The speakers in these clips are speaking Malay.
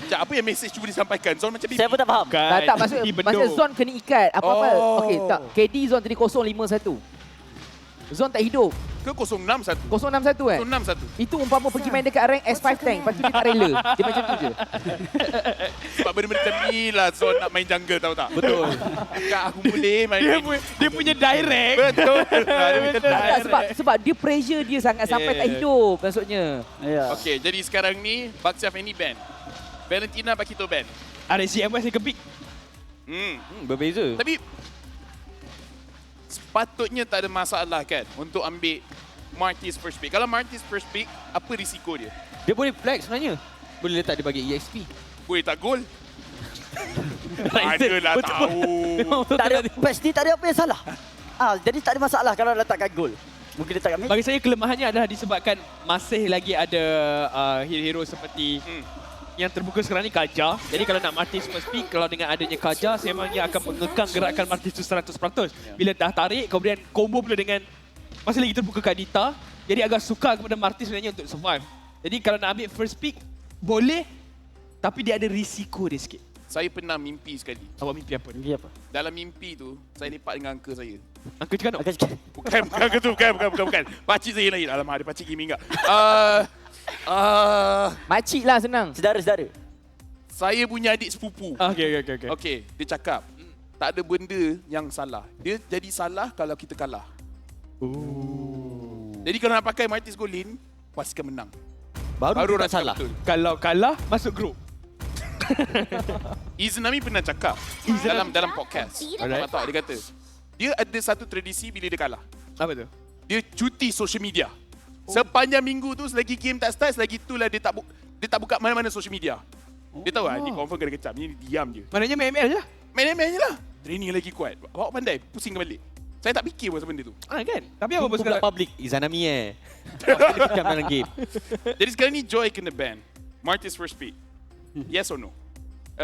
Sekejap, apa yang mesej cuba disampaikan? Zon macam Saya pun tak faham. Tak maksud Zon kena ikat. Apa-apa. Okey, tak. KD Zon tadi 051. Zon tak hidup. Ke 061? 061 eh? 061. Itu umpama pergi main dekat rank S5 tank. Lepas tu dia tak rela. Dia macam tu je. Sebab benda-benda macam ni lah Zon nak main jungle, tahu tak? Betul. Kak, aku boleh main. Dia punya direct. Betul. Dia punya Tak, direct. sebab dia pressure dia sangat sampai tak hidup maksudnya. Ya. Okey, jadi sekarang ni Baxiaf ini ban. Valentina Bakito ban. RSGMS ni kepik. Berbeza. Tapi sepatutnya tak ada masalah kan untuk ambil Martis first pick. Kalau Martis first pick, apa risiko dia? Dia boleh flex sebenarnya. Boleh letak dia bagi EXP. Boleh tak gol? Adalah tahu. Tak ada, patch ni tak ada apa yang salah. Jadi tak ada masalah kalau letakkan gol. Mungkin letakkan mid. Bagi saya kelemahannya adalah disebabkan masih lagi ada hero-hero seperti yang terbuka sekarang ni Kaja. Jadi kalau nak Martis first pick, kalau dengan adanya Kaja, semangnya akan mengekang gerakan Martis tu 100%. Bila dah tarik, kemudian combo pula dengan masih lagi terbuka Kadita. Jadi agak sukar kepada Martis sebenarnya untuk survive. Jadi kalau nak ambil first pick, boleh. Tapi dia ada risiko dia sikit. Saya pernah mimpi sekali. Awak mimpi apa? Mimpi apa? Dalam mimpi tu, saya lepak dengan uncle saya. Angka cakap nak? Akan cakap. Bukan. Pakcik saya lain. Alamak, ada pakcik gaming tak? Makcik lah senang. Sedara-sedara. Saya punya adik sepupu. Okey. Okey, dia cakap, tak ada benda yang salah. Dia jadi salah kalau kita kalah. Jadi kalau nak pakai Martis Golin, pastikan menang. Baru tak rasa salah. betul. Kalau kalah, masuk grup. Izanami pernah cakap dalam podcast. Alright. Tak, dia kata, dia ada satu tradisi bila dia kalah. Apa tu? Dia cuti social media. Sepanjang minggu tu, selagi game tak start, selagi itulah dia tak buka mana-mana social media. Dia tahu ni confirm kena kecam, ni diam je. Maknanya ML je lah. Main je lah. Training lagi kuat. Bawa pandai, pusing balik. Saya tak fikir pasal benda tu. Kan? Tapi apa Pun sekarang? public. Izanami Dia kecam dalam game. Jadi sekarang ni Joy kena ban. Martis first pick. Yes or no?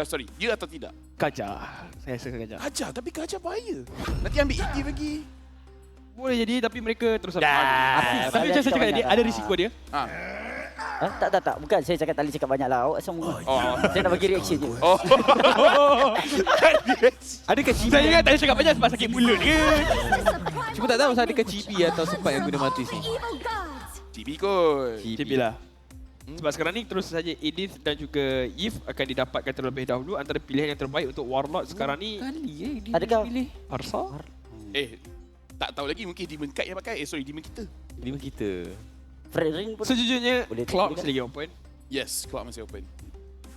Sorry, ya atau tidak? Kaja. Saya rasa Kaja. Kajar, tapi kajar bahaya. Nanti ambil ED lagi. Boleh jadi tapi mereka terus Dah. Tapi macam saya cakap tadi, ada risiko dia. Tak. Bukan. Saya cakap tadi cakap banyak lah. Awak semua. Saya nak bagi reaction je. Adakah Chibi? Saya ingat tadi cakap banyak sebab sakit mulut ke? Cuma tak tahu adakah Chibi atau Sempat yang guna Martis ni. TB kot. CP lah. Sebab sekarang ni terus saja Edith dan juga Yves akan didapatkan terlebih dahulu antara pilihan yang terbaik untuk Warlord sekarang ni. Dia Adakah pilih Arsa? Tak tahu lagi, mungkin Demon Kite yang pakai. Sorry, Demon kita. Lima kita. Fred Ring pun Sejujurnya Boleh Cloud tengok masih lagi open. Yes, Cloud masih open.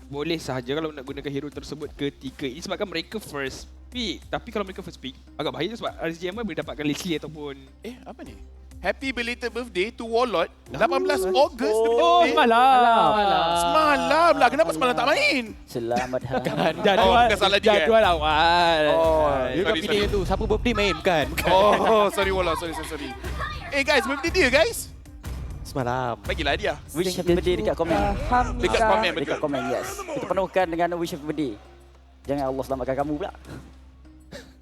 Boleh sahaja kalau nak gunakan hero tersebut ketika ini sebabkan mereka first pick. Tapi kalau mereka first pick, agak bahaya sebab RSGM boleh dapatkan Leslie ataupun... Apa ni? Happy belated birthday to Warlord. 18 Ogos. Oh, semalam. Semalam lah. Kenapa semalam tak main? selamat hari. Jadual, bukan salah dia. jadual awal. Dia kan pilih yang tu. Siapa birthday main? Bukan. Sorry Warlord. Sorry. Guys, birthday dia guys. Semalam. Bagilah dia. Wish happy birthday dekat komen. Dekat komen, betul. Dekat komen, yes. Kita penuhkan dengan wish happy birthday. Jangan Allah selamatkan kamu pula.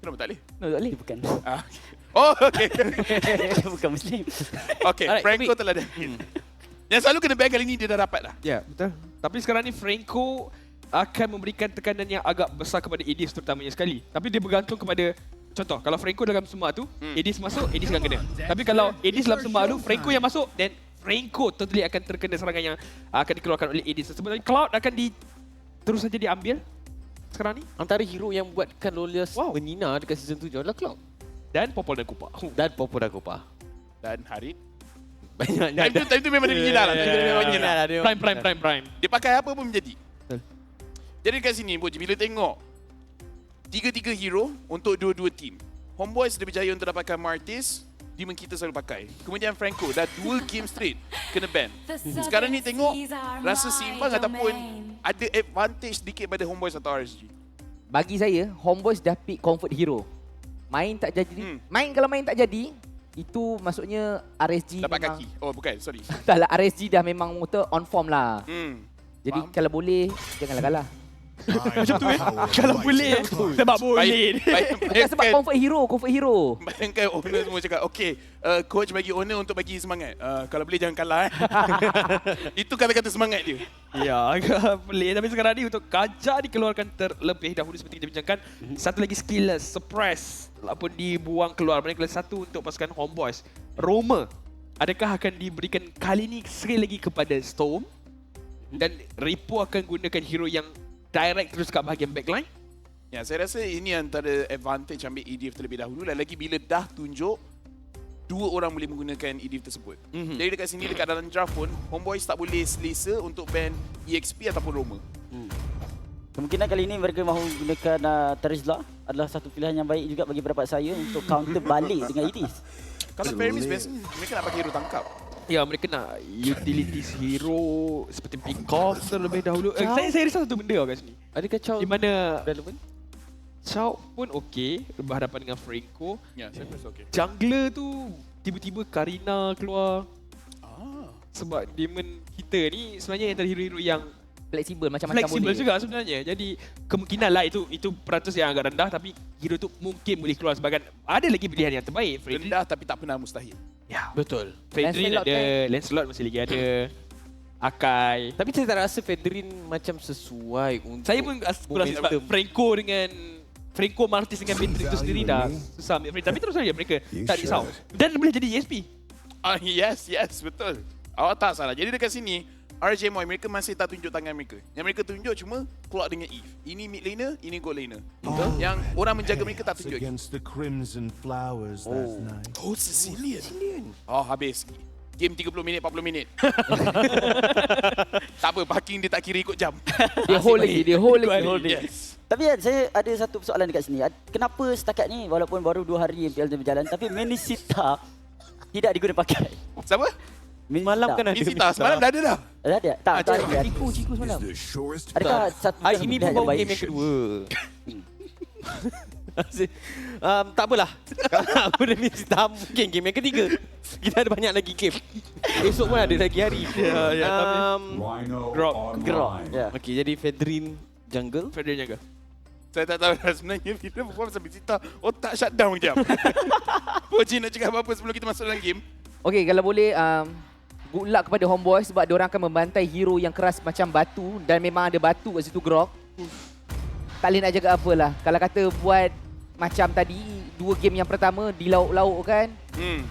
Kenapa tak boleh? No, tak boleh. Dia bukan. Okay. Bukan Muslim. Okay, Alright, Franco telah dah. Yang selalu kena ban kali ni dia dah dapat dah. Ya, betul. Tapi sekarang ni Franco akan memberikan tekanan yang agak besar kepada Edis terutamanya sekali. Tapi dia bergantung kepada contoh, kalau Franco dalam semua tu, Edis masuk, Edis akan kena. Tapi kalau Edis dalam semua tu, Franco yang masuk, then Franco totally akan terkena serangan yang akan dikeluarkan oleh Edis. Sebenarnya Cloud akan terus saja diambil sekarang ni. Antara hero yang buatkan Lolius menyinar dekat season 7 adalah Cloud. Dan Popol dan Kupa. Dan Popo dan Kopa. Dan Harit. Banyak. Time tu memang dia menyinar lah. Prime. Dia pakai apa pun menjadi. Jadi kat sini, Boji, bila tengok 3-3 hero untuk dua-dua team. Homeboys dia berjaya untuk dapatkan Martis, Demon kita selalu pakai. Kemudian Franco dah 2 game straight kena ban. Sekarang ni tengok rasa seimbang ataupun ada advantage sedikit pada Homeboys atau RSG. Bagi saya, Homeboys dah pick comfort hero. Main tak jadi. Kalau main tak jadi, itu maksudnya RSG dapat memang, kaki. Oh bukan, sorry. tak lah, RSG dah memang on form lah. Jadi Faham. kalau boleh, janganlah kalah. Macam tu Kalau boleh sebab boleh. Sebab comfort hero. Bayangkan owner semua cakap, okay, coach bagi owner untuk bagi semangat. Kalau boleh jangan kalah. Itu kata-kata semangat dia. Ya, agak pelik. Tapi sekarang ni untuk Kaja dikeluarkan terlebih dahulu seperti kita bincangkan. Satu lagi skill suppress ataupun dibuang keluar. Manakala satu untuk pasukan Homeboys. Roma, adakah akan diberikan kali ni sekali lagi kepada Storm? Dan Repo akan gunakan hero yang direct terus kat bahagian backline? Ya, saya rasa ini antara advantage ambil EDF terlebih dahulu. Dan lagi bila dah tunjuk, dua orang boleh menggunakan EDF tersebut. Jadi dekat sini, dekat dalam draft pun, Homeboys tak boleh selesa untuk ban EXP ataupun Roma. Kemungkinan kali ini mereka mahu gunakan Terizla adalah satu pilihan yang baik juga bagi pendapat saya untuk counter balik dengan Idis. Kalau Fermis biasanya, mereka nak pakai hero tangkap. Ya, mereka nak utilities hero seperti pick off terlebih dahulu. Saya risau satu benda kat sini. Adakah Chow Di mana relevant? Chow pun okey berhadapan dengan Franco. Ya, saya rasa okey. Jungler tu tiba-tiba Karina keluar. Sebab Demon kita ni sebenarnya antara hero-hero yang Fleksibel macam-macam fleksibel boleh. juga sebenarnya. Jadi kemungkinan lah itu peratus yang agak rendah, tapi hero tu mungkin boleh keluar sebagai ada lagi pilihan yang terbaik. Fredrin, Rendah tapi tak pernah mustahil. ya betul. Fredrin Lancelot ada, Lancelot masih lagi ada. Akai. Tapi saya tak rasa Federin macam sesuai untuk Saya pun rasa sebab momentum. Franco Martis dengan Beatrix tu sendiri dah susah ambil frame. Tapi terus saja mereka tak risau. Dan boleh jadi ESP. Yes, betul. Awak tak salah. Jadi dekat sini, RJMY mereka masih tak tunjuk tangan mereka. Yang mereka tunjuk cuma keluar dengan Eve. Ini mid laner, ini gold laner. Yang orang menjaga mereka tak tunjuk. Against the crimson flowers that night. Oh, Sicilian. Oh, habis. Game 30 minit, 40 minit. Tak apa, parking dia tak kira ikut jam. Dia hold lagi. Yes. Tapi kan saya ada satu persoalan dekat sini. Kenapa setakat ni walaupun baru 2 hari MPL tu berjalan tapi Menisita tidak diguna pakai? Siapa? Malam kan ada Misita, semalam dah ada dah. Ada? Tak, tak ada. Ciku semalam. Adakah satu Hari ini pun pilihan yang baru baik? game yang kedua. Tak apalah. Kalau aku dah miss dah mungkin game yang ketiga. Kita ada banyak lagi game. Esok pun ada lagi hari. Grok. Ya. Okey, jadi Federin jungle. Fredrin jaga. Saya tak tahu dah sebenarnya bila berbual pasal Misita, otak shutdown kejap. Poji nak cakap apa-apa sebelum kita masuk dalam game? Okey, kalau boleh good luck kepada Homeboys sebab diorang akan membantai hero yang keras macam batu dan memang ada batu kat situ Grok. Tak boleh nak jaga apalah. Kalau kata buat macam tadi 2 game yang pertama di lauk-lauk kan,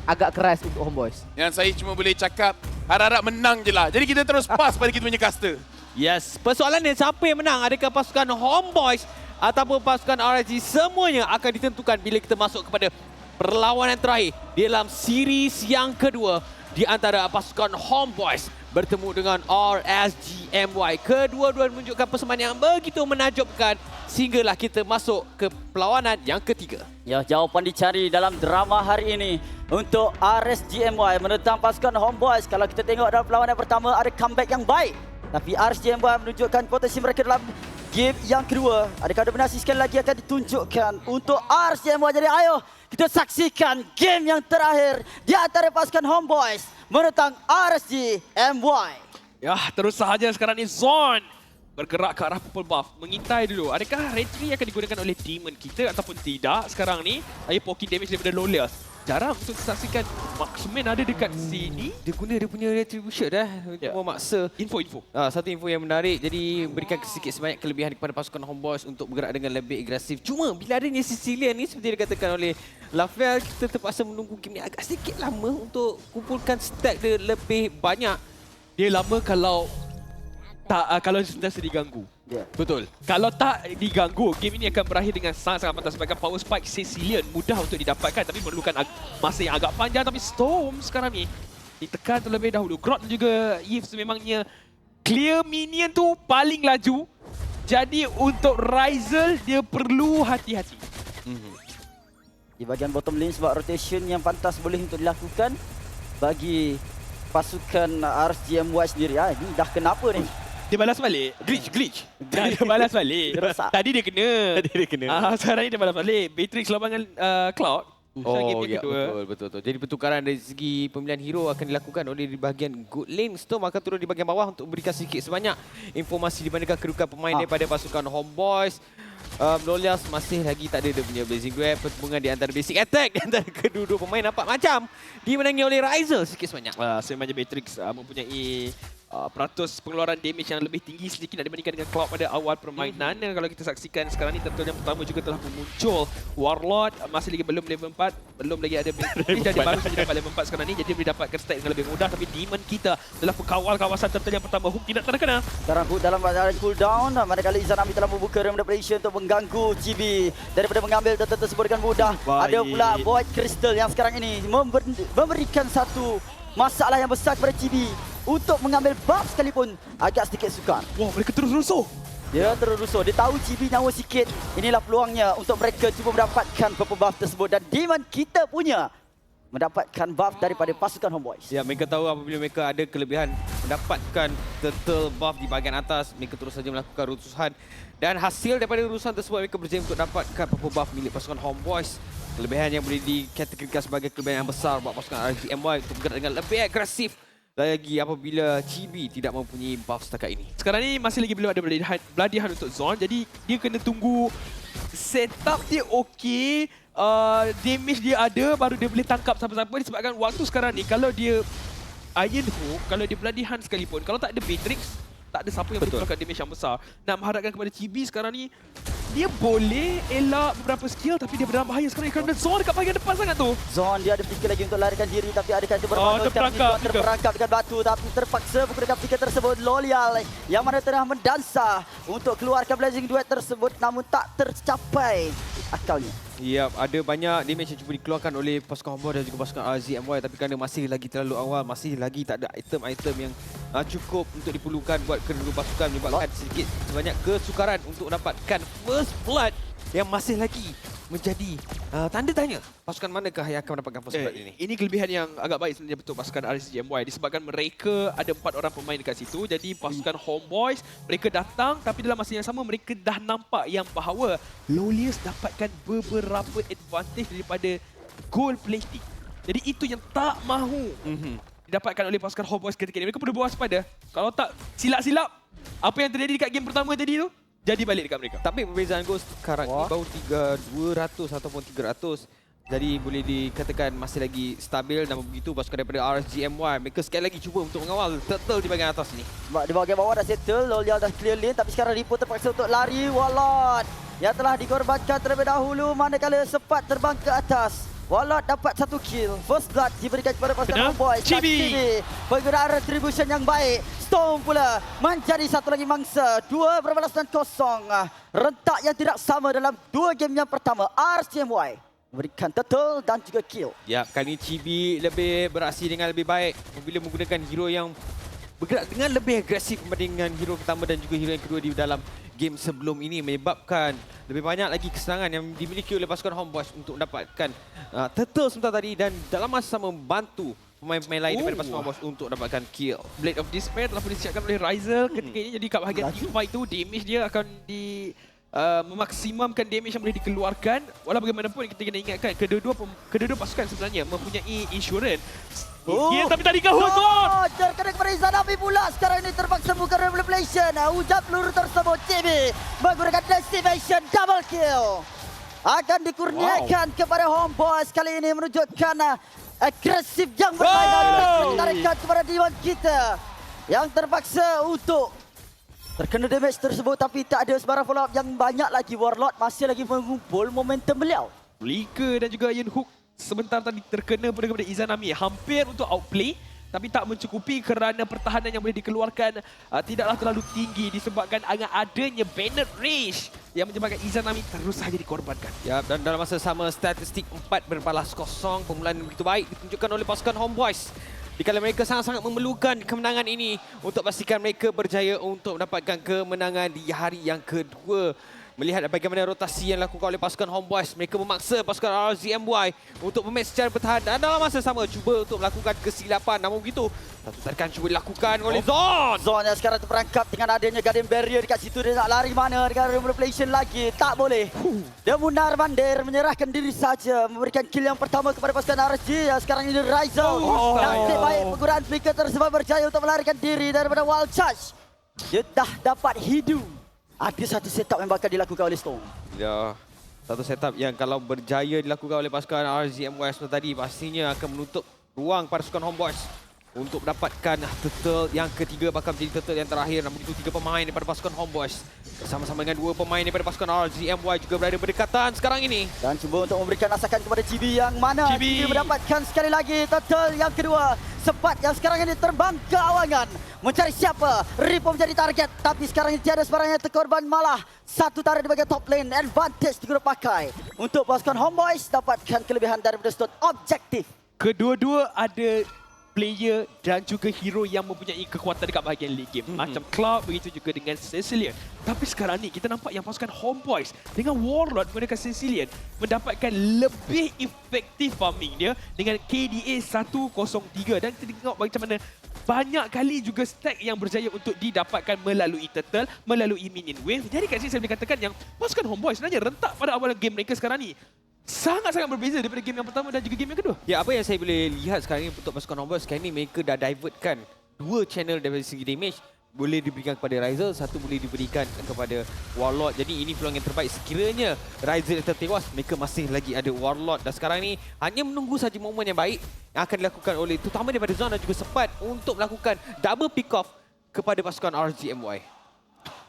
agak keras untuk Homeboys. Yang saya cuma boleh cakap, harap-harap menang je lah. Jadi kita terus pass pada kita punya caster. Yes, persoalannya siapa yang menang? Adakah pasukan Homeboys ataupun pasukan RSG? Semuanya akan ditentukan bila kita masuk kepada perlawanan terakhir di dalam series yang kedua di antara pasukan Homeboys bertemu dengan RSGMY. Kedua-dua menunjukkan persembahan yang begitu menakjubkan sehinggalah kita masuk ke perlawanan yang ketiga. Ya, jawapan dicari dalam drama hari ini untuk RSGMY menentang pasukan Homeboys. Kalau kita tengok dalam perlawanan pertama ada comeback yang baik. Tapi RSGMY menunjukkan potensi mereka dalam game yang kedua. Adakah dominasi sekali lagi akan ditunjukkan untuk RSGMY? Jadi ayo kita saksikan game yang terakhir di antara pasukan Homeboys menentang RSGMY. Ya, terus sahaja sekarang ni Zon bergerak ke arah purple buff. Mengintai dulu. Adakah retri akan digunakan oleh demon kita ataupun tidak sekarang ni? Ayo poking damage daripada Lolia. Jarang untuk saksikan Marksman ada dekat sini. Dia guna dia punya retribution dah untuk memaksa. Info. Satu info yang menarik, jadi berikan sedikit sebanyak kelebihan kepada pasukan Homeboys untuk bergerak dengan lebih agresif. Cuma bila adanya Sicilian ni seperti dikatakan oleh Lavel, kita terpaksa menunggu game ni agak sedikit lama untuk kumpulkan stack dia lebih banyak. Dia lama kalau kalau sentiasa diganggu. Ya. Betul. Kalau tak diganggu, game ini akan berakhir dengan sangat-sangat pantas. Sebabkan power spike Sicilian mudah untuk didapatkan tapi memerlukan masa yang agak panjang. Tapi Storm sekarang ni ditekan terlebih dahulu. Grot dan juga Eve memangnya clear minion tu paling laju. Jadi untuk Ryzel dia perlu hati-hati. Di bahagian bottom lane sebab rotation yang pantas boleh untuk dilakukan bagi pasukan RSGMY sendiri. Ini dah kenapa ni? Dia balas balik. Glitch. Dia balas balik. Dia rosak. Tadi dia kena. Tadi dia kena. Sekarang ni dia balas balik. Beatrix lawan dengan Cloud. Oh game ya, kedua. betul. Jadi pertukaran dari segi pemilihan hero akan dilakukan oleh di bahagian good lane. Storm akan turun di bahagian bawah untuk berikan sedikit sebanyak informasi di manakah kedudukan pemain daripada pasukan Homeboys. Lolias masih lagi tak ada dia punya Blazing Grab. Pertemuan di antara basic attack di antara kedua-dua pemain nampak macam dimenangi oleh Riser sikit sebanyak. Sebenarnya Matrix mempunyai peratus pengeluaran damage yang lebih tinggi sedikit dibandingkan dengan Cloud pada awal permainan. Dan kalau kita saksikan sekarang ni Turtle yang pertama juga telah muncul. Warlord masih lagi belum level 4, belum lagi ada Matrix dan dia baru saja dapat level 4 sekarang ni, jadi boleh dapatkan stack dengan lebih mudah. Tapi Demon kita adalah pengkawal kawasan Turtle yang pertama. Hook tidak terkena. Sekarang Hook dalam keadaan cooldown. Manakala Izanami telah membuka room operation untuk mengganggu Chibi daripada mengambil Turtle tersebut dengan mudah. Ada pula Void Crystal yang sekarang ini memberikan satu masalah yang besar kepada Chibi untuk mengambil buff sekalipun agak sedikit sukar. Wah, mereka terus rusuh. Dia terus rusuh. Dia tahu Chibi nyawa sikit. Inilah peluangnya untuk mereka cuba mendapatkan purple buff tersebut. Dan Demon kita punya mendapatkan buff daripada pasukan Homeboys. Ya, mereka tahu apabila mereka ada kelebihan mendapatkan turtle buff di bahagian atas, mereka terus saja melakukan rusuhan. Dan hasil daripada rusuhan tersebut, mereka berjaya untuk dapatkan purple buff milik pasukan Homeboys. Kelebihan yang boleh dikategorikan sebagai kelebihan yang besar buat pasukan RGMY untuk bergerak dengan lebih agresif lagi apabila Chibi tidak mempunyai buff setakat ini. Sekarang ni masih lagi belum ada Bloody Hunt untuk Zone, jadi dia kena tunggu setup dia okey, damage dia ada, baru dia boleh tangkap siapa-siapa. Disebabkan waktu sekarang ni kalau dia Iron Hook, kalau dia Bloody Hunt sekalipun, kalau tak ada Matrix, tak ada siapa yang boleh keluarkan damage yang besar. Nak mengharapkan kepada Chibi sekarang ni, dia boleh elak beberapa skill tapi dia berdalam bahaya sekarang kerana Zone dekat bahagian depan sangat tu. Zone dia ada fikir lagi untuk larikan diri, tapi adakah itu terperangkap dengan batu, tapi terpaksa menggunakan fikir tersebut. Lolial yang mana tengah mendansa untuk keluarkan Blazing Duet tersebut namun tak tercapai akalnya. Ya, ada banyak damage yang cuba dikeluarkan oleh pasukan Homeboys dan juga pasukan RZMY, tapi kerana masih lagi terlalu awal, masih lagi tak ada item-item yang cukup untuk diperlukan buat kedua pasukan, menyebabkan sedikit sebanyak kesukaran untuk dapatkan first blood yang masih lagi menjadi tanda tanya pasukan manakah yang akan mendapatkan first blood ini. Ini kelebihan yang agak baik sebenarnya betul pasukan RCGMY disebabkan mereka ada 4 orang pemain dekat situ. Jadi pasukan Homeboys mereka datang tapi dalam masa yang sama mereka dah nampak yang bahawa Lolius dapatkan beberapa advantage daripada gold plating. Jadi itu yang tak mahu didapatkan oleh pasukan Homeboys ketika ini. Mereka perlu berwaspada. Kalau tak silap-silap apa yang terjadi dekat game pertama tadi tu jadi balik dekat mereka. Tapi perbezaan gol sekarang ni baru 200 ataupun 300. Jadi boleh dikatakan masih lagi stabil dan begitu pasukan daripada RSGMY. Mereka sekali lagi cuba untuk mengawal Turtle di bahagian atas ni. Di bahagian bawah dah settle, Lolial dah clear lane tapi sekarang Ripo terpaksa untuk lari. Warlord yang telah dikorbankan terlebih dahulu manakala sempat terbang ke atas. Warlord dapat 1 kill. First blood diberikan kepada pasukan Homeboys. Chibi. Penggunaan retribution yang baik. Storm pula menjadi satu lagi mangsa. 2-0. Rentak yang tidak sama dalam 2 game yang pertama. RCMY memberikan turtle dan juga kill. Ya, kali ini Chibi lebih beraksi dengan lebih baik bila menggunakan hero yang bergerak dengan lebih agresif berbanding dengan hero pertama dan juga hero yang kedua di dalam game sebelum ini, menyebabkan lebih banyak lagi kesenangan yang dimiliki oleh pasukan Homeboys untuk mendapatkan turtle sebentar tadi dan dalam masa membantu pemain-pemain lain daripada pasukan Homeboys untuk dapatkan kill. Blade of Despair telah disiapkan oleh Rizel ketika ini. Jadi kat bahagian team fight tu damage dia akan memaksimumkan damage yang boleh dikeluarkan. Walau bagaimanapun kita kena ingatkan kedua-dua pasukan sebenarnya mempunyai insurans. Tapi tadi kau Zone. Terkena kepada Izanami pula. Sekarang ini terpaksa buka revelation. Hujan peluru tersebut. Chibi menggunakan destination double kill. Akan dikurniakan kepada Homeboys. Kali ini menunjukkan agresif yang bermain. Ditarikan kepada Demon kita. Yang terpaksa untuk terkena damage tersebut. Tapi tak ada sebarang follow up yang banyak lagi. Warlord masih lagi mengumpul momentum beliau. Lika dan juga Iron Hook sebentar tadi terkena kepada Izanami. Hampir untuk outplay tapi tak mencukupi kerana pertahanan yang boleh dikeluarkan tidaklah terlalu tinggi disebabkan adanya Banned Rage yang menyebabkan Izanami terus saja dikorbankan. Ya, dan dalam masa sama statistik 4 berbalas kosong, pemulaan begitu baik ditunjukkan oleh pasukan Homeboys. Dikala mereka sangat-sangat memerlukan kemenangan ini untuk pastikan mereka berjaya untuk mendapatkan kemenangan di hari yang kedua Melihat bagaimana rotasi yang dilakukan oleh pasukan Homeboys, mereka memaksa pasukan RZMY untuk bermain secara bertahan dan dalam masa sama cuba untuk melakukan kesilapan. Namun begitu, satu tarikan cuba dilakukan oleh Zon. Zon yang sekarang terperangkap dengan adanya Guardian Barrier dekat situ. Dia nak lari mana dengan Revelation lagi. Tak boleh. Dia mundar mandir, menyerahkan diri saja. Memberikan kill yang pertama kepada pasukan RSG. Yang sekarang ini Rizal. Nasib baik penggunaan flicker tersebut berjaya untuk melarikan diri daripada Wild Charge. Dia dah dapat hidu. Ada satu setup yang bakal dilakukan oleh Storm. Ya, satu setup yang kalau berjaya dilakukan oleh pasukan RZMY seperti tadi, pastinya akan menutup ruang pasukan Homeboys untuk mendapatkan turtle yang ketiga, bakal menjadi turtle yang terakhir. Namun itu 3 pemain daripada pasukan Homeboys bersama-sama dengan 2 pemain daripada pasukan RZMY juga berada berdekatan sekarang ini. Dan cuba untuk memberikan asakan kepada GB yang mana GB mendapatkan sekali lagi turtle yang kedua. Sepat yang sekarang ini terbang ke awangan. Mencari siapa? Ripo menjadi target. Tapi sekarang ini tiada sebarang yang terkorban. Malah satu tarik di bagian top lane. Advantage diguna pakai. Untuk pasukan Homeboys dapatkan kelebihan daripada slot objektif. Kedua-dua ada player dan juga hero yang mempunyai kekuatan dekat bahagian late game. Macam Cloud, begitu juga dengan Cecilion. Tapi sekarang ni kita nampak yang pasukan Homeboys dengan Warlord menggunakan Cecilion mendapatkan lebih efektif farming dia dengan KDA 103. Dan kita tengok macam mana banyak kali juga stack yang berjaya untuk didapatkan melalui turtle, melalui minion wave. Jadi kat sini saya boleh katakan yang pasukan Homeboys sebenarnya rentak pada awal game mereka sekarang ni. Sangat-sangat berbeza daripada game yang pertama dan juga game yang kedua. Ya, apa yang saya boleh lihat sekarang ni untuk pasukan Homeboys, sekarang ni mereka dah divertkan 2 channel dari segi damage. Boleh diberikan kepada Rizal, satu boleh diberikan kepada Warlord. Jadi ini peluang yang terbaik. Sekiranya Rizal tertewas, mereka masih lagi ada Warlord. Dan sekarang ni hanya menunggu saja momen yang baik yang akan dilakukan oleh terutama daripada Zon dan juga Sepat untuk melakukan double pick off kepada pasukan RZMY.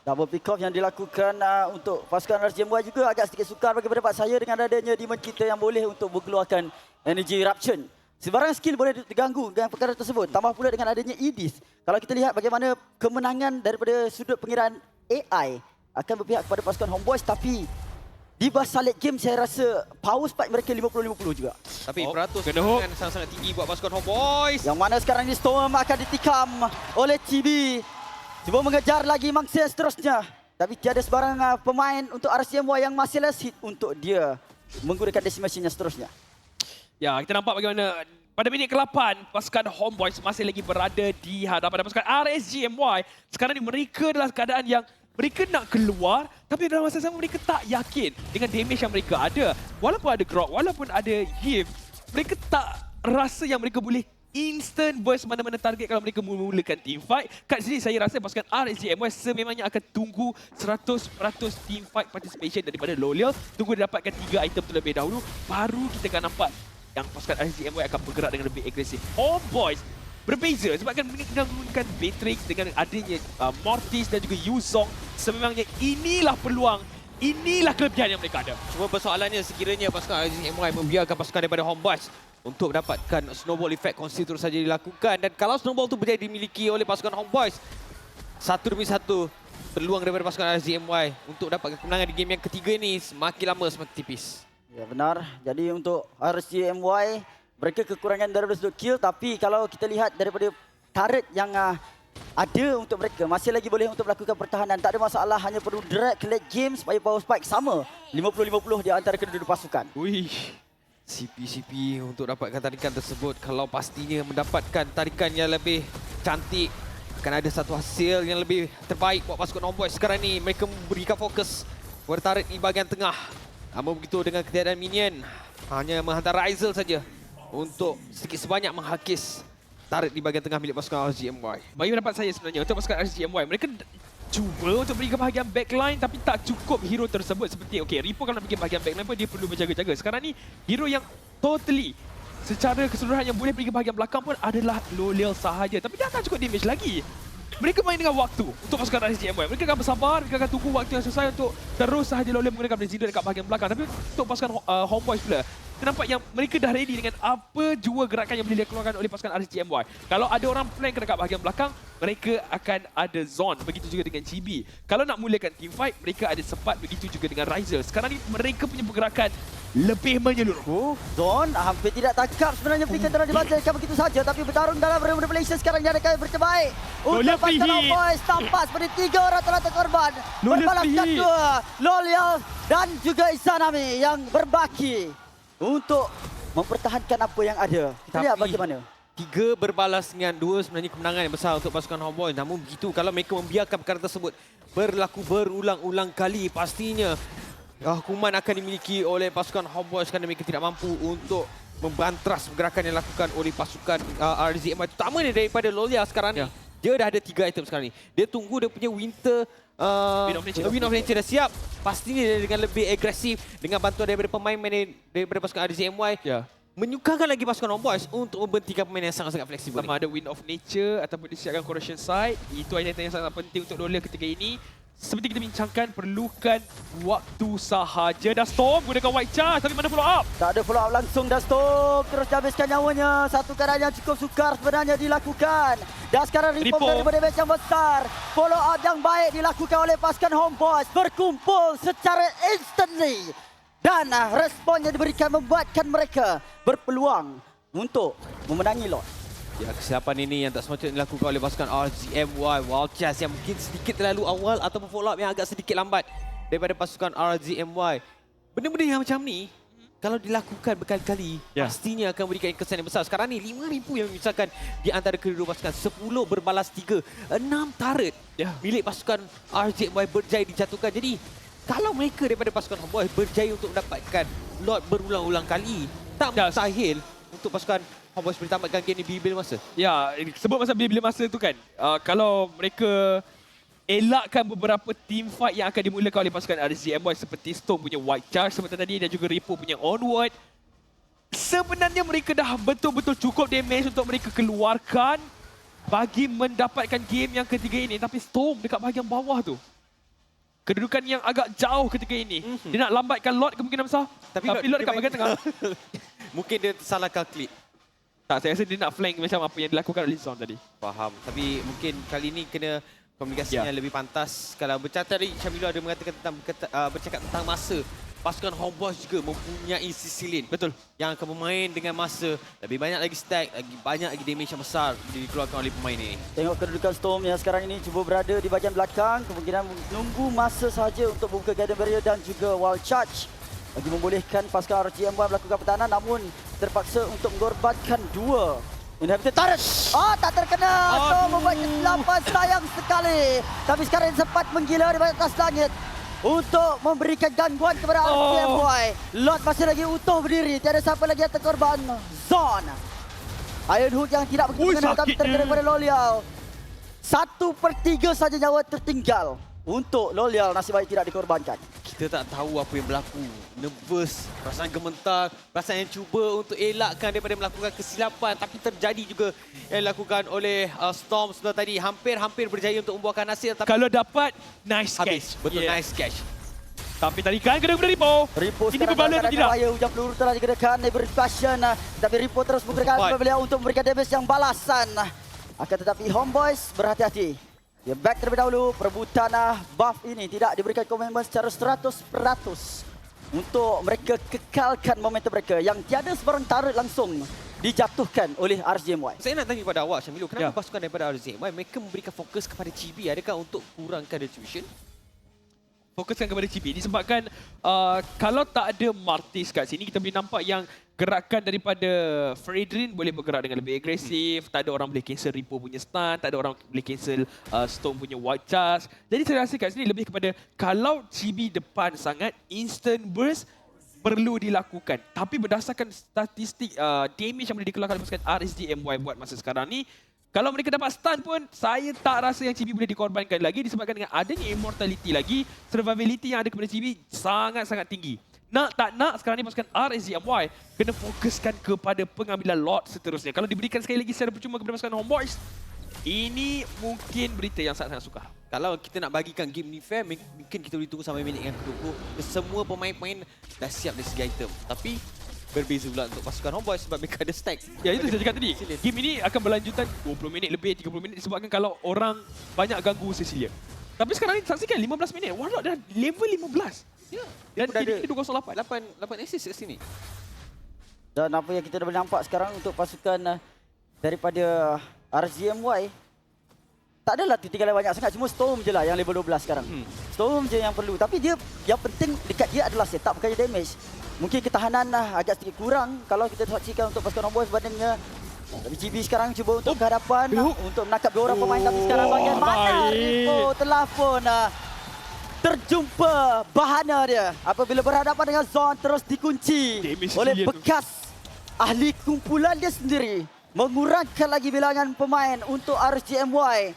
Double pick off yang dilakukan untuk pasukan RCMY juga agak sedikit sukar bagi pendapat saya dengan adanya demon kita yang boleh untuk mengeluarkan energy eruption. Sebarang skill boleh terganggu dengan perkara tersebut. Tambah pula dengan adanya Edis. Kalau kita lihat bagaimana kemenangan daripada sudut pengiraan AI akan berpihak kepada pasukan Homeboys, tapi di basa late game saya rasa power spike mereka 50-50 juga. Tapi peratus kena hook. sangat-sangat tinggi buat pasukan Homeboys. Yang mana sekarang ini Storm akan ditikam oleh TB. Cuba mengejar lagi mangsa yang seterusnya. Tapi tiada sebarang pemain untuk RCMY yang masih last hit untuk dia menggunakan decimation yang seterusnya. Ya, kita nampak bagaimana pada minit ke-8 pasukan Homeboys masih lagi berada di hadapan pasukan RSGMY. Sekarang ni mereka dalam keadaan yang mereka nak keluar, tapi dalam masa sama mereka tak yakin dengan damage yang mereka ada. Walaupun ada Grok, walaupun ada Give, mereka tak rasa yang mereka boleh instant burst mana-mana target kalau mereka memulakan team fight. Kat sini saya rasa pasukan RSGMY sememangnya akan tunggu 100% team fight participation daripada Lolial. Tunggu dia dapatkan 3 item terlebih dahulu, baru kita akan nampak yang pasukan RSGMY akan bergerak dengan lebih agresif. Homeboys berbeza sebabkan menggunakan Matrix dengan adanya Mortis dan juga Yuzong. Sememangnya inilah peluang, inilah kelebihan yang mereka ada. Cuma persoalannya sekiranya pasukan RZMY membiarkan pasukan daripada Homeboys untuk mendapatkan snowball effect konsist terus saja dilakukan. Dan kalau snowball itu berjaya dimiliki oleh pasukan Homeboys, satu demi satu peluang daripada pasukan RZMY untuk dapatkan kemenangan di game yang ketiga ini semakin lama semakin tipis. Ya benar. Jadi untuk RSGMY mereka kekurangan daripada sudut kill, tapi kalau kita lihat daripada turret yang ada untuk mereka masih lagi boleh untuk melakukan pertahanan. Tak ada masalah, hanya perlu drag ke late game supaya power spike sama 50-50 di antara kedua-dua pasukan. Wih. CP untuk dapatkan tarikan tersebut, kalau pastinya mendapatkan tarikan yang lebih cantik, akan ada satu hasil yang lebih terbaik buat pasukan Homeboys. Sekarang ni mereka memberikan fokus bertarik di bahagian tengah. Namun begitu dengan ketiadaan minion, hanya menghantar Rizal saja untuk sedikit sebanyak menghakis tarik di bahagian tengah milik pasukan RZMY. Bagi pendapat saya sebenarnya untuk pasukan RSGMY, mereka cuba untuk pergi ke bahagian backline tapi tak cukup hero tersebut. Seperti Ripo kalau nak pergi bahagian backline pun dia perlu berjaga-jaga. Sekarang ni hero yang totally secara keseluruhan yang boleh pergi ke bahagian belakang pun adalah Lolial sahaja. Tapi dia tak cukup damage lagi. Mereka main dengan waktu untuk pasukan RSGMY. Mereka akan bersabar, mereka akan tunggu waktu yang sesuai untuk terus sahaja Lolial menggunakan Blazing dekat bahagian belakang. Tapi untuk pasukan Homeboys pula, kita nampak yang mereka dah ready dengan apa jua gerakan yang boleh dikeluarkan oleh pasukan RSGMY. Kalau ada orang flank dekat bahagian belakang, mereka akan ada Zon. Begitu juga dengan GB. Kalau nak mulakan team fight, mereka ada Sepat. Begitu juga dengan Rizal. Sekarang ni mereka punya pergerakan lebih menyeluruh. Zon hampir tidak tangkap sebenarnya Flicker telah dibantai begitu saja, tapi bertarung dalam revelation sekarang dia akan berterbaik. Untuk pasukan Homeboys tampak seperti 3 orang telah terkorban. Berbalaskan 2 Lolyal dan juga Izanami yang berbaki untuk mempertahankan apa yang ada. Kita lihat bagaimana. 3 berbalas dengan 2 sebenarnya kemenangan yang besar untuk pasukan Homeboys. Namun begitu, kalau mereka membiarkan perkara tersebut berlaku berulang-ulang kali, pastinya hukuman akan dimiliki oleh pasukan Homeboys kerana mereka tidak mampu untuk membantras pergerakan yang dilakukan oleh pasukan RZMY. Terutamanya daripada Lolia sekarang ni. Dia dah ada 3 item sekarang ni. Dia tunggu dia punya Winter Wind of Nature dah siap. Pastinya dia dengan lebih agresif dengan bantuan daripada pemain-pemain daripada pasukan RZMY. Menyukarkan lagi pasukan Homeboys untuk membentikan pemain yang sangat-sangat fleksibel. Sama ada Wind of Nature ataupun disiapkan Corrosion Side. Itu item yang sangat penting untuk Lolia ketika ini. Seperti kita bincangkan, perlukan waktu sahaja. Dah Storm gunakan White Charge, tapi mana follow up? Tak ada follow up langsung dan Storm terus habiskan nyawanya. Satu keadaan yang cukup sukar sebenarnya dilakukan. Dan sekarang Ripo daripada damage yang besar. Follow up yang baik dilakukan oleh pasukan Homeboys. Berkumpul secara instantly. Dan respon yang diberikan membuatkan mereka berpeluang untuk memenangi lot. Ya, kesilapan ini yang tak semestinya dilakukan oleh pasukan RZMY. Wild Chess yang mungkin sedikit terlalu awal ataupun follow up yang agak sedikit lambat daripada pasukan RZMY. Benda-benda yang macam ni, kalau dilakukan berkali-kali, pastinya akan memberikan kesan yang besar. Sekarang ni 5,000 yang memisahkan di antara kedua pasukan. 10 berbalas 3, 6 turret milik pasukan RZMY berjaya dijatuhkan. Jadi, kalau mereka daripada pasukan Homeboys berjaya untuk mendapatkan lot berulang-ulang kali, tak mustahil untuk pasukan Homeboys boleh tamatkan game ni bila masa. Ya, sebut masa bila masa tu kan. Kalau mereka elakkan beberapa team fight yang akan dimulakan oleh pasukan RZMY seperti Storm punya White Charge seperti tadi dan juga Repo punya Onward. Sebenarnya mereka dah betul-betul cukup damage untuk mereka keluarkan bagi mendapatkan game yang ketiga ini. Tapi Storm dekat bahagian bawah tu, kedudukan yang agak jauh ketika ini. Dia nak lambatkan lot kemungkinan besar. Tapi lot dekat bahagian tengah. Mungkin dia tersalah klik. Tak, saya rasa dia nak flank macam apa yang dilakukan oleh Zon tadi. Faham. Tapi mungkin kali ini kena komunikasinya lebih pantas. Kalau bercakap tadi, Syamilo ada mengatakan tentang bercakap tentang masa. Pasukan Homeboys juga mempunyai sisi lain. Betul. Yang akan bermain dengan masa. Lebih banyak lagi stack, lagi banyak lagi damage yang besar dikeluarkan oleh pemain ini. Tengok kedudukan Storm yang sekarang ini cuba berada di bahagian belakang. Kemungkinan menunggu masa sahaja untuk membuka Garden Barrier dan juga Wild Charge. Bagi membolehkan pasukan RZMY melakukan pertahanan, namun terpaksa untuk mengorbankan 2 inhibitor turret. Tak terkena. Storm membuat kesilapan, sayang sekali. Tapi sekarang sempat menggila di atas langit untuk memberikan gangguan kepada RZMY. Lot masih lagi utuh berdiri. Tiada siapa lagi yang terkorban. Zon. Iron Hook yang tidak begitu kena, tapi terkena kepada Lolyal. 1/3 saja nyawa tertinggal untuk Lolyal. Nasib baik tidak dikorbankan. Kita tak tahu apa yang berlaku. Nervous, perasaan gemetar, perasaan yang cuba untuk elakkan daripada melakukan kesilapan. Tapi terjadi juga yang dilakukan oleh Storm sebentar tadi. Hampir-hampir berjaya untuk membuahkan hasil. Tapi kalau dapat, nice habis. catch. Betul, nice catch. Tapi tarikan kena kepada Repo. Repo ini berbaloi atau tidak? Hujang peluru telah dikenakan Neighbor Passion. Tapi Repo terus menggunakan beliau untuk memberikan damage yang balasan. Akan tetapi Homeboys berhati-hati. Dia back terlebih dahulu. Perebutan buff ini tidak diberikan komitmen secara 100% untuk mereka kekalkan momentum mereka yang tiada sebarang turret langsung dijatuhkan oleh RZMY. Saya nak tanya kepada awak, Syamilo, kenapa pasukan daripada RZMY mereka memberikan fokus kepada Chibi? Adakah untuk kurangkan retribution? Fokuskan kepada Chibi disebabkan kalau tak ada Martis kat sini, kita boleh nampak yang gerakan daripada Fredrin boleh bergerak dengan lebih agresif. Tak ada orang boleh cancel Repo punya stun, tak ada orang boleh cancel Storm punya White Charge. Jadi saya rasa kat sini lebih kepada kalau Chibi depan sangat, instant burst perlu dilakukan. Tapi berdasarkan statistik damage yang boleh dikeluarkan oleh pasukan RZMY buat masa sekarang ni, kalau mereka dapat stun pun, saya tak rasa yang Chibi boleh dikorbankan lagi disebabkan dengan adanya immortality lagi, survivability yang ada kepada Chibi sangat-sangat tinggi. Nak tak nak, sekarang ni pasukan RZMY kena fokuskan kepada pengambilan lot seterusnya. Kalau diberikan sekali lagi secara percuma kepada pasukan Homeboys, ini mungkin berita yang sangat-sangat sukar. Kalau kita nak bagikan game ni fair, mungkin kita boleh tunggu sampai minit yang ke-20. Semua pemain-pemain dah siap dari segi item. Tapi berbeza pula untuk pasukan Homeboys sebab mereka ada stack. Ya, itu saya cakap tadi. Game ini akan berlanjutan 20 minit lebih, 30 minit disebabkan kalau orang banyak ganggu Cecilia. Tapi sekarang ni saksikan 15 minit. Warlock dah level 15. Dan Sudah ada. KD 208. 8 assist kat sini. Dan apa yang kita dah boleh nampak sekarang untuk pasukan daripada RGMY, tak adalah ketinggalan banyak sangat, cuma Storm je lah yang level 12 sekarang. Storm je yang perlu, tapi dia yang penting dekat dia adalah setup bukannya damage. Mungkin ketahanan agak sedikit kurang kalau kita saksikan untuk pasukan Homeboys berbandingnya. Tapi GB sekarang cuba untuk ke hadapan untuk menangkap 2 orang pemain, tapi sekarang bahagian mana Rico telah pun terjumpa bahana dia apabila berhadapan dengan Zon terus dikunci Damage oleh gila tu. bekas ahli kumpulan dia sendiri, mengurangkan lagi bilangan pemain untuk RGMY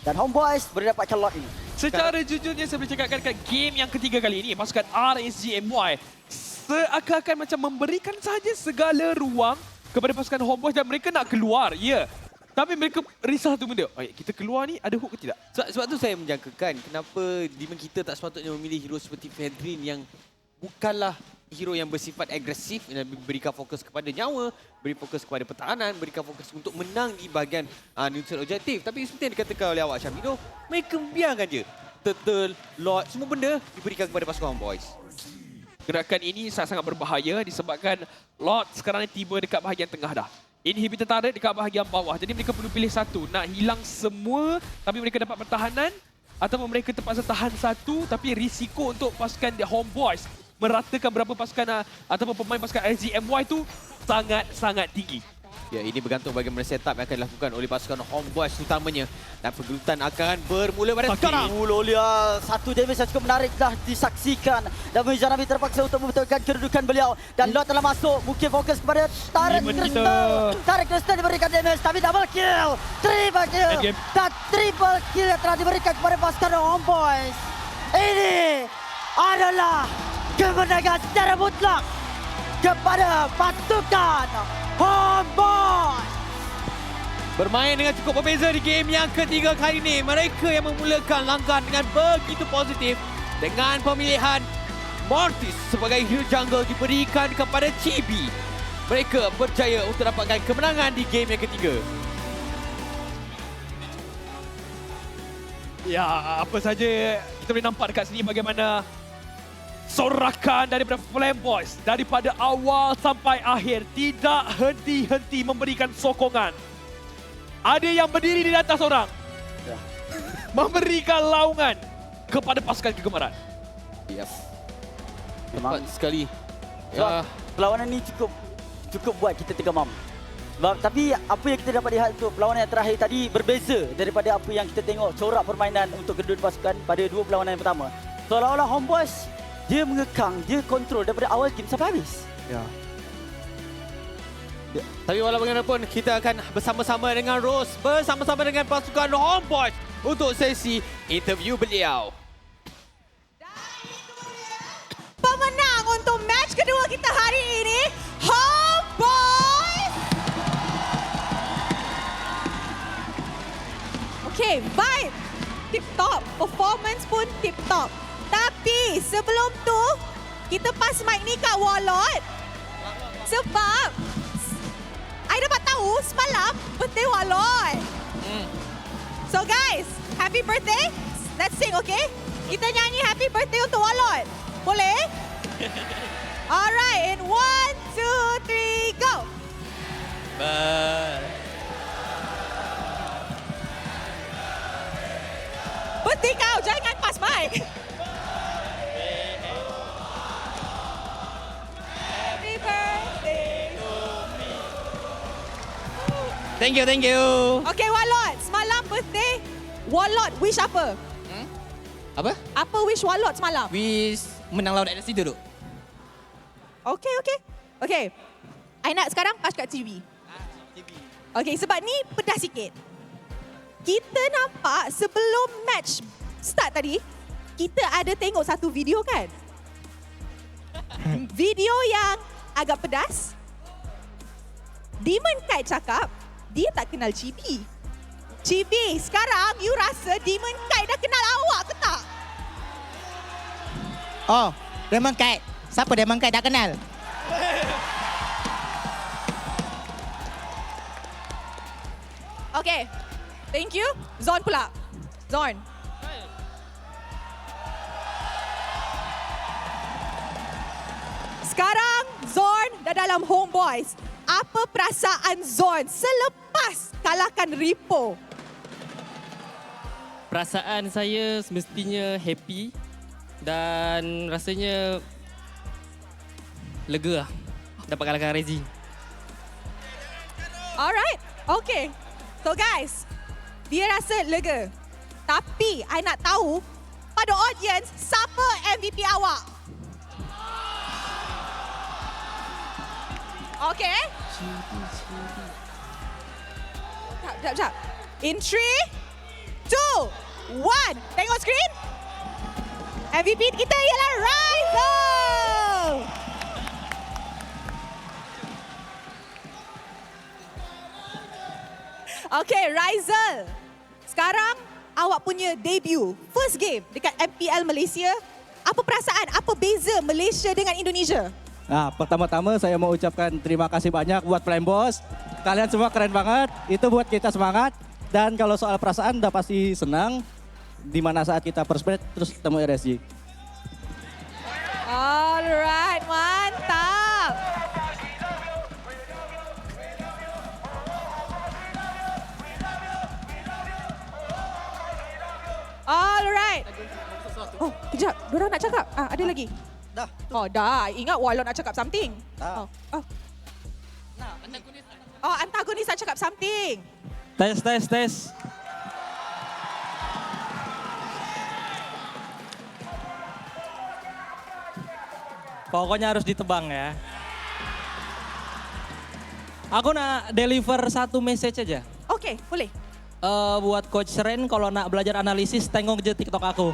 dan Homeboys boleh dapatkan lot ini. Secara jujurnya saya boleh cakapkan kat game yang ketiga kali ini, pasukan RSGMY seakan-akan macam memberikan sahaja segala ruang kepada pasukan Homeboys dan mereka nak keluar, ya. Tapi mereka risau tu benda. Kita keluar ni ada hook ke tidak? Sebab tu saya menjangkakan kenapa Demon kita tak sepatutnya memilih hero seperti Fedrin yang bukanlah hero yang bersifat agresif dan berikan fokus kepada nyawa, beri fokus kepada pertahanan, berikan fokus untuk menang di bahagian neutral objektif. Tapi seperti yang dikatakan oleh awak Syamido, mereka biarkan je Turtle, Lord, semua benda diberikan kepada pasukan Homeboys. Gerakan ini sangat-sangat berbahaya disebabkan Lord sekarang ni tiba dekat bahagian tengah dah. Inhibitor turret dekat bahagian bawah. Jadi mereka perlu pilih satu. Nak hilang semua tapi mereka dapat pertahanan, ataupun mereka terpaksa tahan satu tapi risiko untuk pasukan The Homeboys meratakan berapa pasukan ataupun pemain pasukan RGMY tu sangat-sangat tinggi. Ya, ini bergantung bagaimana setup yang akan dilakukan oleh pasukan Homeboys utamanya. Dan pergelutan akan bermula pada sekarang. Lolia, satu damage yang cukup menarik dah disaksikan. Dan Mizanami terpaksa untuk membetulkan kedudukan beliau. Dan Lot telah masuk, mungkin fokus kepada Tarik Demon Crystal. Tarik Crystal diberikan damage, tapi double kill. Triple kill. Endgame. Dan triple kill yang telah diberikan kepada pasukan Homeboys. Ini adalah kemenangan secara mutlak kepada pasukan Homeboys. Bermain dengan cukup berbeza di game yang ketiga kali ini. Mereka yang memulakan langkah dengan begitu positif dengan pemilihan Mortis sebagai hero jungle diberikan kepada Chibi. Mereka berjaya untuk dapatkan kemenangan di game yang ketiga. Ya, apa saja kita boleh nampak dekat sini bagaimana sorakan daripada Flamboys daripada awal sampai akhir tidak henti-henti memberikan sokongan. Ada yang berdiri di atas orang, memberikan laungan kepada pasukan kegemaran. Yep. Memang Tepat sekali. sebab perlawanan ni cukup buat kita tergemam. Tapi apa yang kita dapat lihat untuk perlawanan yang terakhir tadi berbeza daripada apa yang kita tengok corak permainan untuk kedua pasukan pada dua perlawanan yang pertama. Seolah-olah Homeboys dia mengekang, dia kontrol daripada awal game sampai habis. Ya. Tapi walau bagaimanapun kita akan bersama-sama dengan Rose, bersama-sama dengan pasukan Homeboys untuk sesi interview beliau. Pemenang untuk match kedua kita hari ini, Homeboys. Okay, vibe tip top, performance pun tip top. Tapi sebelum tu, kita pas mic ni kat Warlord. Sebab I dapat tahu semalam birthday Warlord. So guys, happy birthday. Let's sing, okay? Kita nyanyi happy birthday untuk Warlord. Boleh? Alright, in 1, 2, 3, go. Birthday kau, jangan pas mic. Happy birthday. Thank you. Okay, Warlord. Semalam birthday, Warlord wish apa? Apa? Apa wish Warlord semalam? Wish menang lawan LSD dulu. Okay. I nak sekarang pas kat TV. Okay, sebab ni pedas sikit. Kita nampak sebelum match start tadi, kita ada tengok satu video kan? Video yang agak pedas. Demon Kite cakap, dia tak kenal Chibi. Chibi, sekarang you rasa Demon Kite dah kenal awak ke tak? Oh, Demon Kite. Siapa Demon Kite dah kenal? Okay, thank you. Zon pula. Zon. Sekarang Zorn dah dalam Homeboys. Apa perasaan Zorn selepas kalahkan Repo? Perasaan saya semestinya happy dan rasanya lega lah dapat kalahkan Rezi. Alright, okay. So guys, dia rasa lega. Tapi I nak tahu pada audience siapa MVP awak? Okay. Sekejap. In 3, 2, 1. Tengok skrin. MVP kita ialah Rizal. Okay, Rizal. Sekarang awak punya debut, first game dekat MPL Malaysia. Apa perasaan? Apa beza Malaysia dengan Indonesia? Pertama-tama saya mau ucapkan terima kasih banyak buat Flame Boss. Kalian semua keren banget. Itu buat kita semangat. Dan kalau soal perasaan udah pasti senang. Di mana saat kita first match terus ketemu RSG. Alright, mantap. Alright. Oh, kejap. Diorang nak cakap. Ada lagi? Dah. Oh, dah. Ingat Wallon nak cakap something. Dah. Antagonis nak cakap something. Tes. Pokoknya harus ditebang ya. Aku nak deliver satu message aja. Okay, boleh. Buat Coach Ren, kalau nak belajar analisis, tengok aja TikTok aku.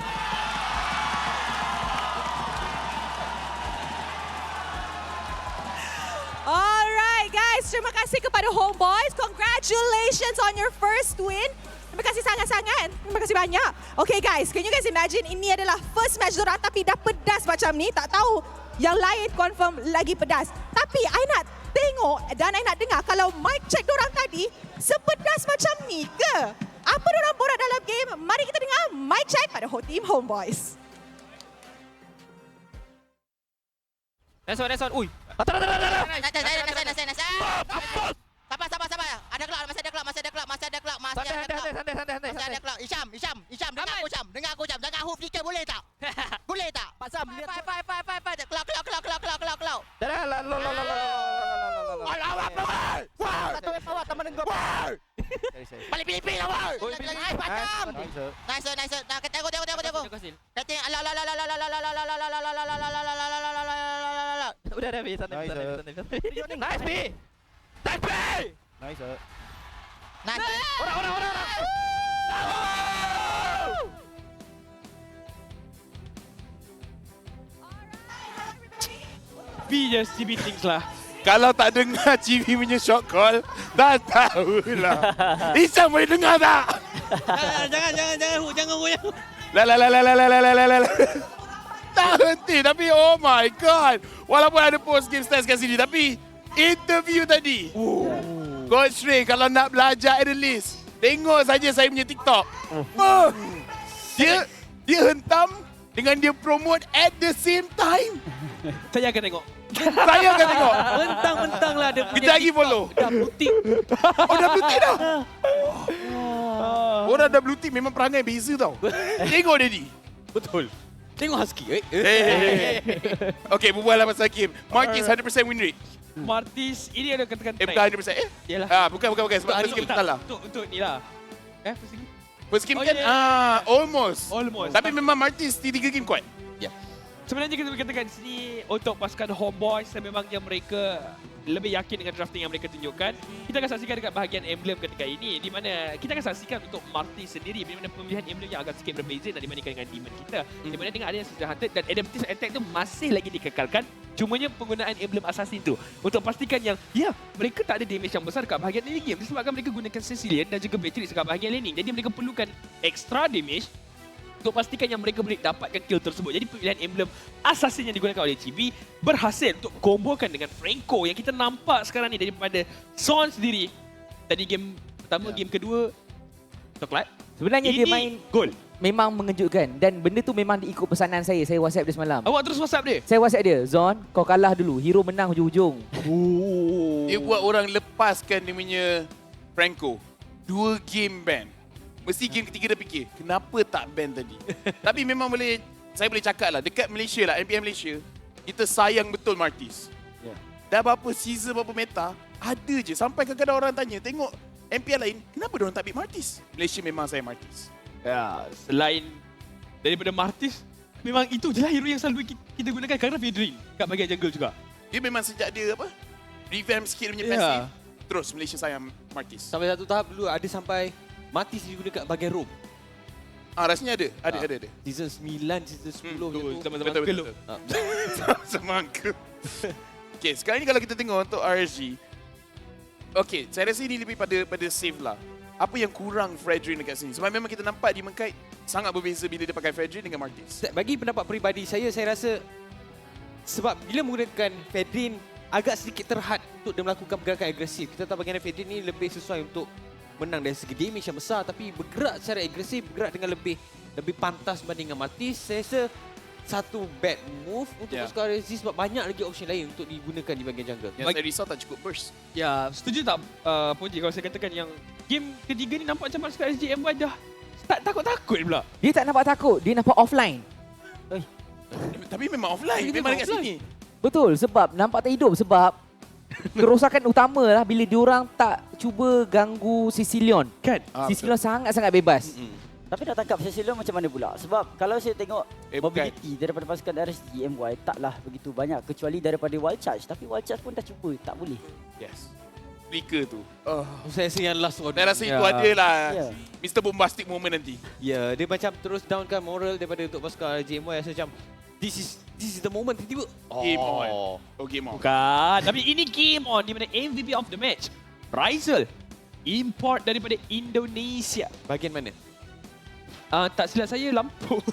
Alright guys, terima kasih kepada Homeboys. Congratulations on your first win. Terima kasih sangat-sangat. Terima kasih banyak. Okay guys, can you guys imagine ini adalah first match diorang tapi dah pedas macam ni. Tak tahu yang lain confirm lagi pedas. Tapi I nak tengok dan I nak dengar kalau mic check diorang tadi sepedas macam ni ke? Apa diorang borak dalam game? Mari kita dengar mic check pada team Homeboys. That's one. Ui. Sabar. Ada kelak. Isyam. Dengar aku, Jam. Jangan hoof fikir, boleh tak? Boleh tak? Pasam. Kelak. Satu power, teman dengan gua. Balik pilih lah, boy. Pasam. Nice. Nah, tengok. Kating. Udah habis. Nice, B. Nice. Orang. B just CB things lah. Kalau tak dengar Cibi punya shot call, dah tahulah. Isyam boleh dengar tak? Jangan. La. Tak henti tapi oh my god. Walaupun ada post game stats kat sini tapi interview tadi. Coach Ray kalau nak belajar analyst, tengok saja saya punya TikTok. Dia hentam dengan dia promote at the same time. Saya akan tengok. Saya akan tengok. Mentang-mentang lah dia punya Kita lagi follow. dah putih. Oh dah blue tick dah. Orang dah blue tick memang perangai beza tau. Tengok Daddy. Betul. Tengok Husky. Okay, berbual lah pasal game. Marquis 100% win rate. Martis, ini ada katakan Bukan 100%. Yalah. Bukan. Sebab first game tak lah. Untuk ni lah. First game. First game Oh, kan, ya. almost. Almost. Tapi memang Martis 3 game kuat. Sebenarnya kita boleh katakan di sini untuk pasukan Homeboys memangnya mereka lebih yakin dengan drafting yang mereka tunjukkan. Kita akan saksikan dekat bahagian emblem ketika ini di mana kita akan saksikan untuk Marty sendiri di mana pemilihan emblem yang agak sikit berbeza dan dibandingkan dengan Demon kita. Di mana dengan adanya Sister Hunter dan Adaptive Attack tu masih lagi dikekalkan. Cumanya penggunaan emblem assassin tu untuk pastikan yang mereka tak ada damage yang besar dekat bahagian early game disebabkan mereka gunakan Sicilian dan juga Beatrix dekat bahagian laning. Jadi mereka perlukan extra damage untuk pastikan yang mereka boleh dapatkan kill tersebut. Jadi pemilihan emblem assassin yang digunakan oleh Chibi berhasil untuk kombokan dengan Franco yang kita nampak sekarang ni daripada Son sendiri. Tadi game pertama, game kedua coklat. Sebenarnya ini dia main gol. memang mengejutkan. Dan benda tu memang diikut pesanan saya. Saya WhatsApp dia semalam. Awak terus WhatsApp dia? Saya WhatsApp dia, Zon, kau kalah dulu. Hero menang hujung-hujung. Dia buat orang lepaskan dia punya Franco. 2 game ban. Mesti game ketiga dia fikir, kenapa tak ban tadi? Tapi memang boleh, saya boleh cakap lah, dekat Malaysia lah, MPL Malaysia, kita sayang betul Martis. Dah berapa season, berapa meta, ada je. Sampai kadang-kadang orang tanya, tengok MPL lain, kenapa diorang tak beat Martis? Malaysia memang sayang Martis. Ya, selain daripada Martis, memang itu je lah hero yang selalu kita gunakan kerana Fedrin kat bahagian jungle juga. Dia memang sejak dia apa, revamp sikit dia punya passive, terus Malaysia sayang Martis. Sampai satu tahap dulu ada sampai Martis diguna kat bahagian roam. Rasanya ada. Season 9, season 10 Sama-sama betul. Sama angka. Okay, sekarang ni kalau kita tengok untuk RSG, okay, saya rasa ini lebih pada save lah. Apa yang kurang Fredrin dekat sini? Sebab memang kita nampak di Mengkait sangat berbeza bila dia pakai Fredrin dengan Martis. Bagi pendapat peribadi saya rasa sebab bila menggunakan Fedrin agak sedikit terhad untuk dia melakukan pergerakan agresif. Kita tahu bahagian Fedrin ni lebih sesuai untuk menang dari segi damage yang besar, tapi bergerak secara agresif, bergerak dengan lebih pantas berbanding dengan Martis. Saya rasa satu bad move untuk pasukan RSG sebab banyak lagi option lain untuk digunakan di bahagian jungle. Yang saya risau tak cukup burst. Ya, setuju tak Poji kalau saya katakan yang game ketiga ni nampak macam pasukan SGMY dah tak takut-takut pula. Dia tak nampak takut, dia nampak offline. Tapi memang offline, memang dekat sini. Betul, sebab nampak tak hidup sebab kerosakan utama lah bila diorang tak cuba ganggu Sicilion. Kan? Sicilion sangat-sangat bebas. Tapi nak tangkap Cecilio macam mana pula? Sebab kalau saya tengok mobility daripada pasukan RSGMY taklah begitu banyak kecuali daripada Wild Charge. Tapi Wild Charge pun dah cuba, tak boleh. Yes. Flicker tu. Saya rasa yang last one. Saya rasa itu ada lah. Mr. Bombastic moment nanti. Ya, dia macam terus downkan moral daripada untuk pasukan RSGMY. Rasa macam this is the moment tiba-tiba. Game on. Game on. Bukan. Tapi ini game on di mana MVP of the match, Rizal, import daripada Indonesia. Bahagian mana? Tak silap saya Lampung.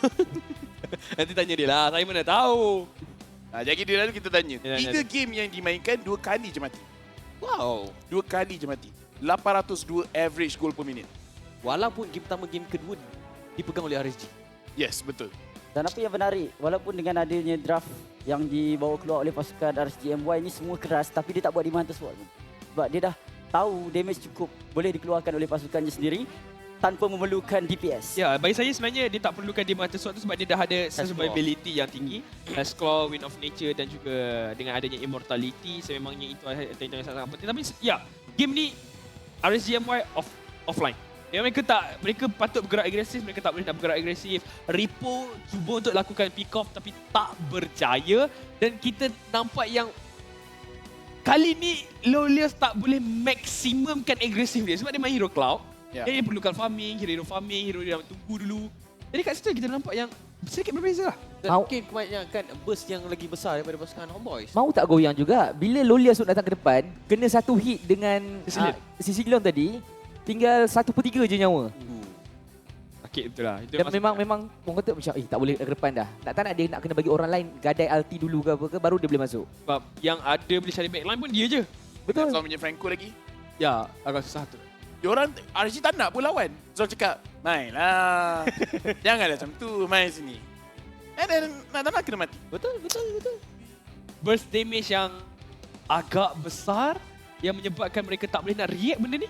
Nanti tanya dia lah, saya mana tahu. Jadi dia lalu kita tanya. 3 game yang dimainkan 2 kali je mati. Wow. 2 kali je mati. 802 average goal per minute. Walaupun game pertama, game kedua dipegang oleh RSG. Yes, betul. Dan apa yang menarik, walaupun dengan adanya draft yang dibawa keluar oleh pasukan RSGMY ni semua keras, tapi dia tak buat demand tersebut. Sebab dia dah tahu damage cukup boleh dikeluarkan oleh pasukannya sendiri tanpa memerlukan DPS. Ya, bagi saya sebenarnya dia tak perlukan demand tersebut tu sebab dia dah ada survivability yang tinggi. Claw, Wind of Nature dan juga dengan adanya Immortality, sememangnya itu yang sangat penting. Tapi ya, game ni RSGMY offline. Mereka patut bergerak agresif, mereka tak boleh nak bergerak agresif. Repo cuba untuk lakukan pick off tapi tak berjaya dan kita nampak yang kali ni Lolius tak boleh maksimumkan agresif dia sebab dia main hero cloud. Dia perlukan farming, hero dia tunggu dulu. Jadi kat situ kita nampak yang sedikit berbeza lah. Dan mungkin kebanyakan burst yang lagi besar daripada pasukan Homeboys. Mau tak goyang juga, bila Lolius datang ke depan, kena satu hit dengan Sicilion tadi, tinggal 1/3 je nyawa. Sakit betul lah. Dan memang orang kata macam tak boleh ke depan dah. Tak nak dia nak kena bagi orang lain gadai ulti dulu ke apa ke baru dia boleh masuk. Sebab yang ada boleh cari backline pun dia je. Betul. Zon punya Franco lagi. Ya, agak susah tu. Diorang RSG tak nak pun lawan. Zon cakap, main lah. Janganlah macam tu, main sini. Dan nak kena mati. Betul. Burst damage yang agak besar yang menyebabkan mereka tak boleh nak react benda ni.